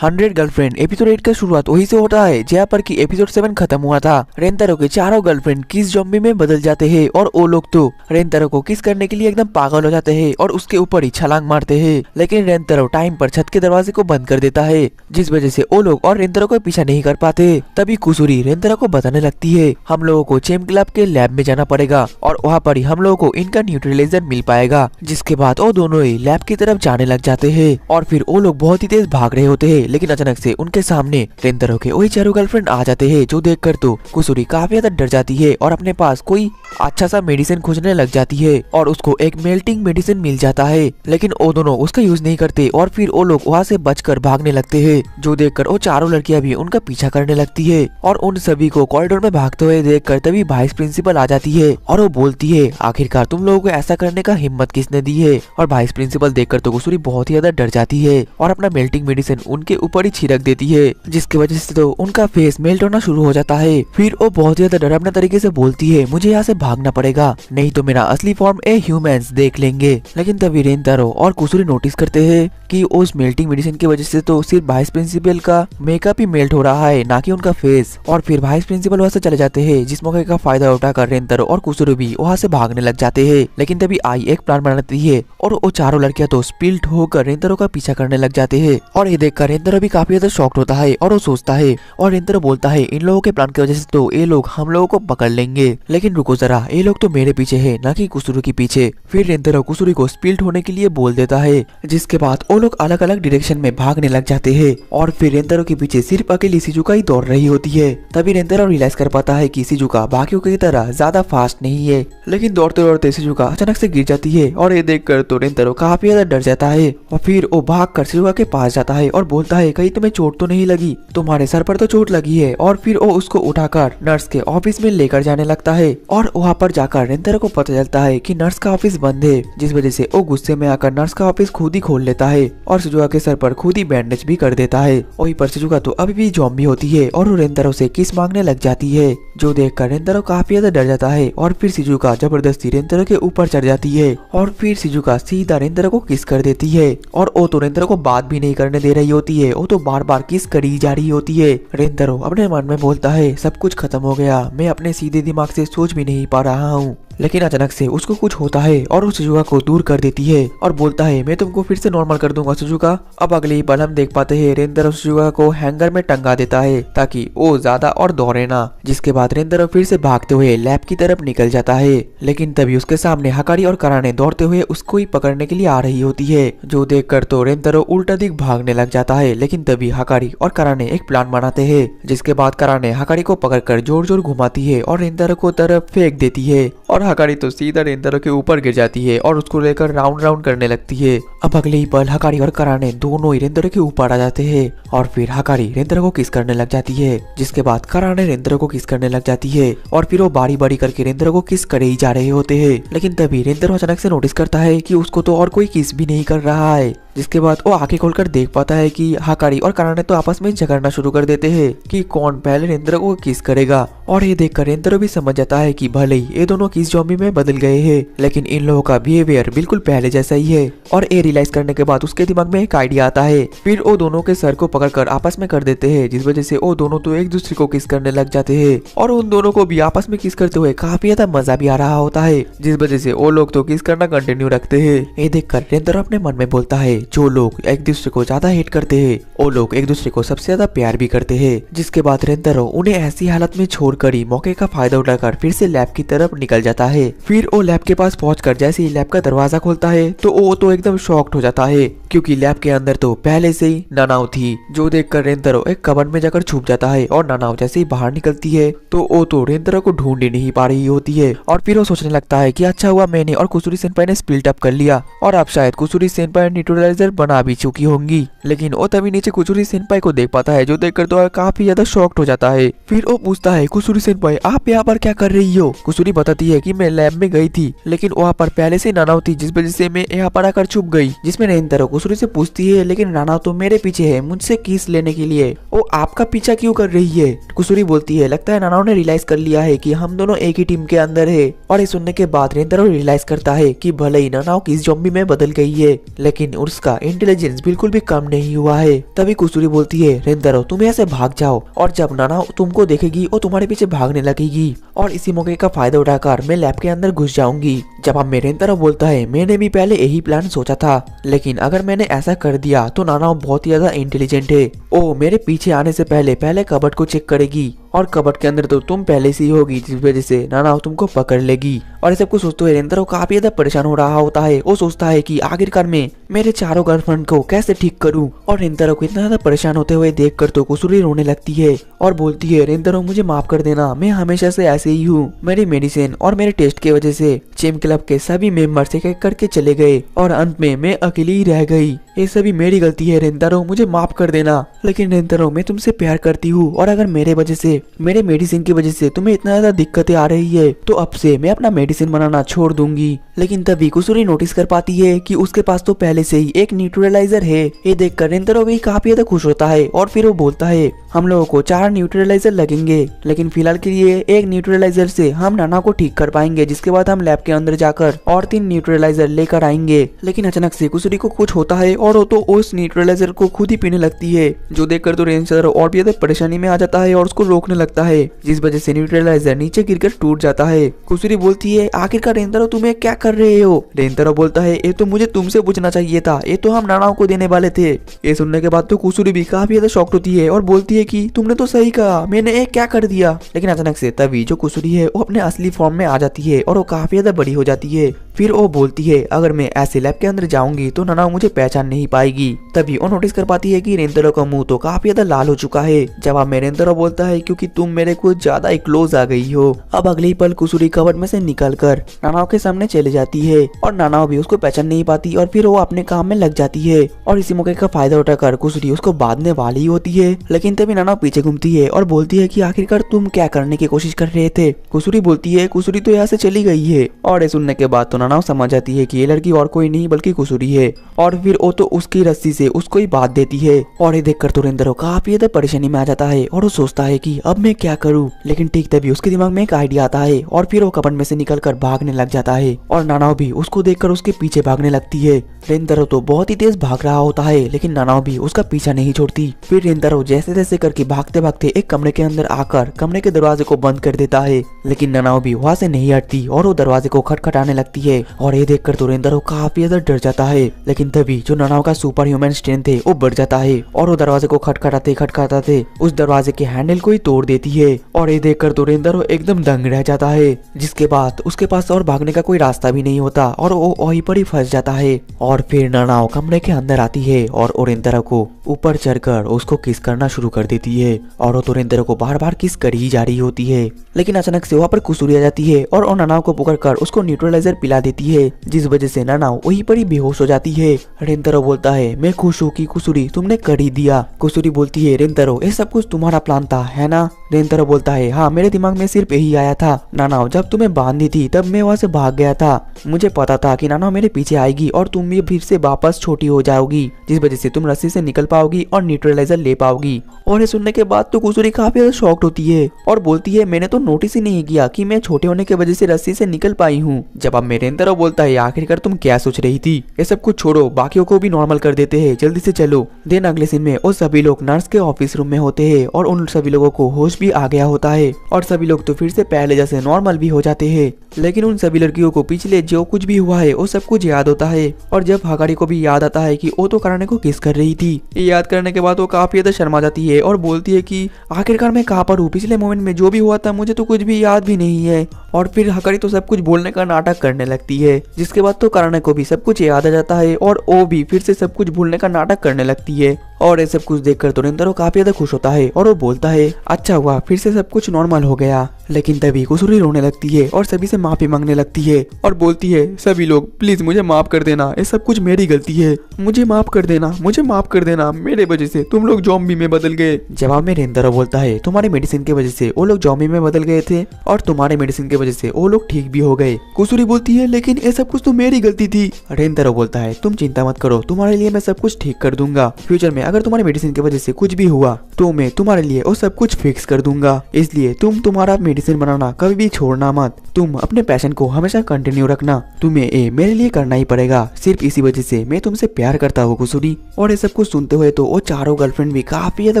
100 girlfriend episode 8 का शुरुआत वही से होता है जहाँ पर कि एपिसोड 7 खत्म हुआ था। रेंतारो के चारों गर्लफ्रेंड किस ज़ॉम्बी में बदल जाते हैं और वो लोग तो रेंतारो को किस करने के लिए एकदम पागल हो जाते हैं और उसके ऊपर ही छलांग मारते हैं। लेकिन रेंतारो टाइम पर छत के दरवाजे को बंद कर देता है, जिस वजह से वो लोग और रेंतारो को पीछा नहीं कर पाते। तभी कुसुरी रेंतारो को बताने लगती है हम लोगों को चेम क्लब के लैब में जाना पड़ेगा और वहाँ पर ही हम लोगों को इनका न्यूट्रलाइजर मिल पाएगा। जिसके बाद वो दोनों ही लैब की तरफ जाने लग जाते हैं और फिर वो लोग बहुत ही तेज भाग रहे होते हैं। लेकिन अचानक से उनके सामने रेंतारो के वही चारों गर्लफ्रेंड आ जाते हैं, जो देखकर तो कुसुरी काफी ज्यादा डर जाती है और अपने पास कोई अच्छा सा मेडिसिन खोजने लग जाती है और उसको एक मेल्टिंग मेडिसिन मिल जाता है। लेकिन वो दोनों उसका यूज नहीं करते और फिर वो लोग वहाँ से बचकर भागने लगते हैं, जो देखकर वो चारों लड़कियां भी उनका पीछा करने लगती है। और उन सभी को कॉरिडोर में भागते हुए देखकर तभी वाइस प्रिंसिपल आ जाती है और वो बोलती है आखिरकार तुम लोगों को ऐसा करने का हिम्मत किसने दी है। और वाइस प्रिंसिपल देखकर तो कुसुरी बहुत ही ज्यादा डर जाती है और अपना मेल्टिंग मेडिसिन उनके ऊपर ही छिड़क देती है, जिसकी वजह से तो उनका फेस मेल्ट होना शुरू हो जाता है। फिर वो बहुत ही ज्यादा डर अपने तरीके से बोलती है मुझे यहाँ से भागना पड़ेगा, नहीं तो मेरा असली फॉर्म ए ह्यूमंस देख लेंगे। लेकिन तभी रेंतारो और कुसुरी नोटिस करते हैं कि उस मेल्टिंग मेडिसिन की वजह से तो सिर्फ वाइस प्रिंसिपल का मेकअप ही मेल्ट हो रहा है, ना कि उनका फेस। और फिर वाइस प्रिंसिपल वहाँ से चले जाते हैं, जिस मौके का फायदा उठाकर रेंतारो और कुसुरी भी वहाँ से भागने लग जाते हैं। लेकिन तभी आई एक प्लान बनाती है और वो चारों लड़कियां तो स्पिल्ट होकर रेंतारो का पीछा करने लग जाते हैं। और ये देखकर रेंतारो भी काफी ज्यादा शॉक्ड होता है और वो सोचता है और रेंतारो बोलता है इन लोगों के प्लान की वजह से तो ये लोग हम लोगों को पकड़ लेंगे, लेकिन रुको जरा, ये लोग तो मेरे पीछे है ना कि कुसुरी के पीछे। फिर रेंतारो कुसुरी को स्पिल्ट होने के लिए बोल देता है, जिसके बाद वो लोग अलग अलग डायरेक्शन में भागने लग जाते हैं और फिर रेंतारो के पीछे सिर्फ अकेली शिजुका ही दौड़ रही होती है। तभी रेंतारो रियलाइज कर पाता है कि शिजुका बाकियों की तरह ज्यादा फास्ट नहीं है। लेकिन दौड़ते दौड़ते शिजुका अचानक से गिर जाती है और ये देखकर तो रेंतारो काफी ज्यादा डर जाता है और फिर वो भागकर शिजुका के पास जाता है और बोलता है कहीं तुम्हें चोट तो नहीं लगी, तुम्हारे सर पर तो चोट लगी है। और फिर वो उसको उठाकर नर्स के ऑफिस में लेकर जाने लगता है और वहाँ पर जाकर रेंतारो को पता चलता है कि नर्स का ऑफिस बंद है, जिस वजह से वो गुस्से में आकर नर्स का ऑफिस खुद ही खोल लेता है और शिजुका के सर पर खुद ही बैंडेज भी कर देता है। वहीं पर शिजुका तो अभी भी ज़ॉम्बी होती है और वो रेंतारो से किस मांगने लग जाती है, जो देखकर रेंतारो काफी ज्यादा डर जाता है। और फिर शिजुका जबरदस्ती रेंतारो के ऊपर चढ़ जाती है और फिर शिजुका सीधा रेंतारो को किस कर देती है और वो तो रेंतारो को बात भी नहीं करने दे रही होती है, वो तो बार बार किस करी जा रही होती है। रेंतारो अपने मन में बोलता है सब कुछ खत्म हो गया, मैं अपने सीधे दिमाग से सोच भी नहीं पा रहा हूँ। लेकिन अचानक से उसको कुछ होता है और उस शिजुका को दूर कर देती है और बोलता है मैं तुमको फिर से नॉर्मल कर दूंगा शिजुका। अब अगले ही पल हम देख पाते हैं रेंतारो शिजुका को हैंगर में टंगा देता है ताकि वो ज्यादा और दौड़े ना। जिसके बाद रेंतारो फिर से भागते हुए लैब की तरफ निकल जाता है। लेकिन तभी उसके सामने हकारी और कराने दौड़ते हुए उसको ही पकड़ने के लिए आ रही होती है, जो देखकर तो रेंतारो उल्टा दिख भागने लग जाता है। लेकिन तभी हकारी और कराने एक प्लान बनाते हैं, जिसके बाद कराने हकारी को पकड़कर जोर जोर घुमाती है और रेंतारो को तरफ फेंक देती है और हकारी तो सीधा रेंतारो के ऊपर गिर जाती है और उसको लेकर राउंड राउंड करने लगती है। अब अगले ही पल हकारी और कराने दोनों ही रेंतारो के ऊपर आ जाते हैं और फिर हकारी रेंतारो को किस करने लग जाती है, जिसके बाद कराने रेंतारो को किस करने लग जाती है और फिर वो बारी बारी करके रेंतारो को किस करे ही जा रहे होते हैं। लेकिन तभी रेंतारो अचानक से नोटिस करता है कि उसको तो और कोई किस भी नहीं कर रहा है, जिसके बाद वो आंखें खोलकर देख पाता है कि हकारी और कराने तो आपस में झगड़ना शुरू कर देते हैं कि कौन पहले रेंतारो को किस करेगा। और ये देखकर रेंतारो भी समझ जाता है कि भले ही ये दोनों किस ज़ॉम्बी में बदल गए हैं, लेकिन इन लोगों का बिहेवियर बिल्कुल पहले जैसा ही है। और ये रियलाइज करने के बाद उसके दिमाग में एक आइडिया आता है, फिर वो दोनों के सर को पकड़कर आपस में कर देते हैं, जिस वजह से वो दोनों तो एक दूसरे को किस करने लग जाते हैं और उन दोनों को भी आपस में किस करते हुए काफी ज्यादा मजा भी आ रहा होता है, जिस वजह से वो लोग तो किस करना कंटिन्यू रखते हैं। ये देखकर रेंतारो अपने मन में बोलता है जो लोग एक दूसरे को ज्यादा हेट करते हैं वो लोग एक दूसरे को सबसे ज्यादा प्यार भी करते हैं। जिसके बाद रेंतारो उन्हें ऐसी हालत में छोड़कर ही मौके का फायदा उठाकर फिर से लैब की तरफ निकल जाता है। फिर वो लैब के पास पहुंचकर जैसे ही लैब का दरवाजा खोलता है तो वो तो एकदम शॉक्ड हो जाता है, क्योंकि लैब के अंदर तो पहले से ही नानाओ थी, जो देखकर रेंतारो एक कबर्ड में जाकर छुप जाता है और नानाओ जैसे ही बाहर निकलती है तो वो तो रेंतारो को ढूंढ ही नहीं पा रही होती है। और फिर वो सोचने लगता है कि अच्छा हुआ मैंने और कुसुरी सेनपाई ने स्प्लिट अप कर लिया और अब शायद कुसुरी सेनपाई न्यूट्रलाइजर बना भी चुकी होंगी। लेकिन वो तभी नीचे कुसुरी सेनपाई को देख पाता है, जो देखकर तो काफी ज्यादा शॉक्ड हो जाता है। फिर वो पूछता है कुसुरी सेनपाई आप यहाँ पर क्या कर रही हो। कुसुरी बताती है कि मैं लैब में गई थी, लेकिन वहाँ पर पहले से नानाओ थी, जिस वजह से मैं यहाँ पर आकर छुप गई। जिसमें रेंतारो कुसुरी से पूछती है लेकिन नानाओ तो मेरे पीछे है मुझसे किस लेने के लिए, वो आपका पीछा क्यों कर रही है। कुसुरी बोलती है लगता है नानाओ ने रियलाइज कर लिया है कि हम दोनों एक ही टीम के अंदर है। और ये सुनने के बाद रेंतारो रियलाइज करता है कि भले ही नानाओ किस ज़ॉम्बी में बदल गई है, लेकिन उस उसका इंटेलिजेंस बिल्कुल भी कम नहीं हुआ है। तभी कुसुरी बोलती है रेंतारो तुम यहाँ से भाग जाओ, और जब नानाओ तुमको देखेगी वो तुम्हारे पीछे भागने लगेगी, और इसी मौके का फायदा उठाकर मैं लैब के अंदर घुस जाऊंगी। जवाब में रेंतारो बोलता है मैंने भी पहले यही प्लान सोचा था, लेकिन अगर मैंने ऐसा कर दिया तो नानाओ बहुत ही ज्यादा इंटेलिजेंट है, वो मेरे पीछे आने से पहले कबर्ड को चेक करेगी, और कबर्ड के अंदर तो तुम पहले से ही होगी, जिस वजह से नानाओ तुमको पकड़ लेगी। और ये सब कुछ सोचते हुए रेंतारो काफी ज्यादा परेशान हो रहा होता है। वो सोचता है कि आखिरकार मैं मेरे चारों गर्लफ्रेंड को कैसे ठीक करूं, और रेंतारो को इतना ज्यादा परेशान होते हुए देखकर तो कुसुरी रोने लगती है और बोलती है रेंतारो मुझे माफ कर देना, मैं हमेशा से ऐसे ही हूँ, मेरी मेडिसिन और मेरे टेस्ट की वजह से जिम क्लब के सभी मेंबर्स एक एक करके चले गए और अंत में मैं अकेली ही रह गई, ये सभी मेरी गलती है रेंतारो, मुझे माफ कर देना। लेकिन रेंतारो मैं तुमसे प्यार करती हूँ, और अगर मेरे वजह से मेरे मेडिसिन की वजह से तुम्हें इतना ज्यादा दिक्कतें आ रही है तो अब से मैं अपना मेडिसिन बनाना छोड़ दूंगी। लेकिन तभी कुसुरी नोटिस कर पाती है कि उसके पास तो पहले से ही एक न्यूट्रलाइजर है। ये देखकर रेंतारो भी काफी ज्यादा खुश होता है, और फिर वो बोलता है हम लोगों को 4 न्यूट्रलाइजर लगेंगे, लेकिन फिलहाल के लिए एक न्यूट्रलाइजर से हम नाना को ठीक कर पाएंगे, जिसके बाद हम लैब के अंदर जाकर और 3 न्यूट्रलाइजर लेकर आएंगे। लेकिन अचानक से कुसुरी को कुछ होता है और वो तो उस न्यूट्रलाइजर को खुद ही पीने लगती है, जो देखकर तो रेंतारो और भी ज्यादा परेशानी में आ जाता है और उसको रोकने लगता है, जिस वजह से न्यूट्रलाइजर नीचे गिरकर टूट जाता है। कुसुरी बोलती है आखिरकार रेंतारो तुम्हें क्या कर रहे हो? रेंतारो बोलता है ये तो मुझे तुमसे पूछना चाहिए था, ये तो हम नानाओ को देने वाले थे। ये सुनने के बाद तो कुसुरी भी काफी ज्यादा शॉक्ड होती है और बोलती है कि तुमने तो सही कहा, मैंने ये क्या कर दिया। लेकिन अचानक से तभी जो कुसुरी है वो अपने असली फॉर्म में आ जाती है और वो काफी ज्यादा बड़ी हो जाती है। फिर वो बोलती है अगर मैं ऐसे लैब के अंदर जाऊंगी तो नानाओ मुझे पहचान नहीं पाएगी। तभी वो नोटिस कर पाती है कि रेंतारो का मुंह तो काफी ज्यादा लाल हो चुका है। जवाब में रेंतारो बोलता है क्योंकि तुम मेरे कुछ ज्यादा ही क्लोज आ गई हो। अब अगले ही पल कुसुरी कबर्ड में से निकलकर नानाओ के सामने चले जाती है, और नानाओ भी उसको पहचान नहीं पाती और फिर वो अपने काम में लग जाती है। और इसी मौके का फायदा उठाकर कुसुरी उसको बांधने वाली होती है, लेकिन तभी नानाओ पीछे घूमती है और बोलती है कि आखिरकार तुम क्या करने की कोशिश कर रहे थे? कुसुरी बोलती है कुसुरी तो यहाँ से चली गई है। और ये सुनने के बाद तो नानाओ समझ जाती है कि ये लड़की और कोई नहीं बल्कि कुसुरी है, और फिर वो तो उसकी रस्सी से उसको ही बांध देती है। और ये देखकर तो रेंतारो काफी ज्यादा परेशानी में आ जाता है और वो सोचता है कि अब मैं क्या करूं। लेकिन ठीक तभी उसके दिमाग में एक आइडिया आता है और फिर वो कबर्ड में से निकलकर भागने लग जाता है, और नानाओ भी उसको देखकर उसके पीछे भागने लगती है। रेंतारो तो बहुत ही तेज भाग रहा होता है, लेकिन नानाओ भी उसका पीछा नहीं छोड़ती। फिर रेंतारो जैसे तैसे करके भागते भागते एक कमरे के अंदर आकर कमरे के दरवाजे को बंद कर देता है, लेकिन नानाओ भी वहाँ से नहीं हटती और वो दरवाजे को खटखटाने लगती है। और ये देखकर तो रेंतारो काफी ज्यादा डर जाता है। लेकिन तभी जो नानाओ का सुपर ह्यूमन स्ट्रेंथ है वो बढ़ जाता है, और वो दरवाजे को खटखटाते उस दरवाजे के हैंडल को ही तोड़ देती है। और ये देखकर तो रेंतारो एकदम दंग रह जाता है, जिसके बाद उसके पास और भागने का कोई रास्ता भी नहीं होता और वो वहीं पर ही फंस जाता है। और फिर नानाओ कमरे के अंदर आती है और रेंतारो को ऊपर चढ़कर उसको किस करना शुरू कर देती है, और वो तो रेंतारो को बार बार किस कर ही जा रही होती है। लेकिन अचानक से वहाँ पर कुसुरी आ जाती है और नानाओ को पकड़कर उसको न्यूट्रलाइजर पिला देती है, जिस वजह से नानाओ वहीं पर ही बेहोश हो जाती है। रेंतारो बोलता है मैं खुश हूँ कि कुसुरी तुमने कर ही दिया। कुसुरी बोलती है रेंतारो ये सब कुछ तुम्हारा प्लान था है ना? रेंतारो बोलता है हाँ मेरे दिमाग में सिर्फ यही आया था नानाओ, जब तुम्हें बांधी थी तब मैं वहाँ से भाग गया था, मुझे पता था कि नानाओ मेरे पीछे आएगी और तुम भी फिर से वापस छोटी हो जाओगी, जिस वजह से तुम रस्सी से निकल पाओगी और न्यूट्रलाइजर ले पाओगी। और ये सुनने के बाद तो कुसुरी काफी ज्यादा शॉक्ड होती है और बोलती है मैंने तो नोटिस ही नहीं किया कि मैं छोटे होने की वजह से रस्सी से निकल पाई हूँ। जवाब में रेंतारो बोलता है आखिरकार तुम क्या सोच रही थी? ये सब कुछ छोड़ो, बाकियों को भी नॉर्मल कर देते हैं, जल्दी से चलो। देन अगले सीन में वो सभी लोग नर्स के ऑफिस रूम में होते हैं और उन सभी लोगों को होश भी आ गया होता है और सभी लोग तो फिर से पहले जैसे नॉर्मल भी हो जाते हैं। लेकिन उन सभी लड़कियों को पिछले जो कुछ भी हुआ है वो सब कुछ याद होता है, और जब हागारी को भी याद आता है कि वो तो कराने को किस कर रही थी। ये याद करने के बाद वो काफी ज्यादा शर्मा जाती है और बोलती है कि आखिरकार मैं कहाँ पर हूँ, पिछले मोमेंट में जो भी हुआ था मुझे तो कुछ भी याद भी नहीं है। और फिर हागारी तो सब कुछ बोलने का नाटक करने लगती है, जिसके बाद तो कराने को भी सब कुछ याद आ जाता है और वो भी फिर से सब कुछ भूलने का नाटक करने लगती है। और ये सब कुछ देखकर तो रेंतारो काफी ज्यादा खुश होता है और वो बोलता है अच्छा हुआ फिर से सब कुछ नॉर्मल हो गया। लेकिन तभी कुसुरी रोने लगती है और सभी से माफी मांगने लगती है और बोलती है सभी लोग प्लीज मुझे माफ कर देना, ये सब कुछ मेरी गलती है, मुझे माफ कर देना, मुझे माफ कर देना, मेरे वजह से तुम लोग ज़ॉम्बी में बदल गए। जवाब में रेंतारो बोलता है तुम्हारे मेडिसिन की वजह से वो लोग ज़ॉम्बी में बदल गए थे और तुम्हारे मेडिसिन की वजह से वो लोग ठीक भी हो गए। कुसुरी बोलती है लेकिन ये सब कुछ तो मेरी गलती थी। रेंतारो बोलता है तुम चिंता मत करो, तुम्हारे लिए मैं सब कुछ ठीक कर दूंगा, फ्यूचर में अगर तुम्हारी मेडिसिन की वजह से कुछ भी हुआ तो मैं तुम्हारे लिए वो सब कुछ फिक्स कर दूंगा। इसलिए तुम तुम्हारा मेडिसिन बनाना कभी भी छोड़ना मत। तुम अपने पैशन को हमेशा कंटिन्यू रखना। तुम्हें ये मेरे लिए करना ही पड़ेगा। सिर्फ इसी वजह से मैं तुमसे प्यार करता हूँ कुसुरी। और ये सब कुछ सुनते हुए तो वो चारों गर्लफ्रेंड भी काफी ज्यादा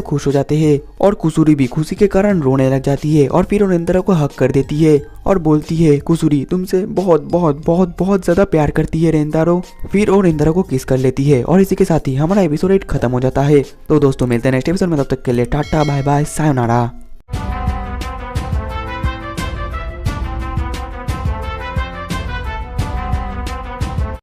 खुश हो जाते हैं और कुसुरी भी खुशी के कारण रोने लग जाती है और फिर वो रेंतारो को हक कर देती है और बोलती है कुसुरी तुमसे बहुत बहुत बहुत बहुत ज्यादा प्यार करती है रेंतारो। फिर वो रेंतारो को किस कर लेती है और इसी के साथ ही हमारा एपिसोड 8 खत्म हो जाता है। तो दोस्तों मिलते हैं नेक्स्ट एपिसोड में, तब तक के लिए टाटा बाय बाय सायोनारा।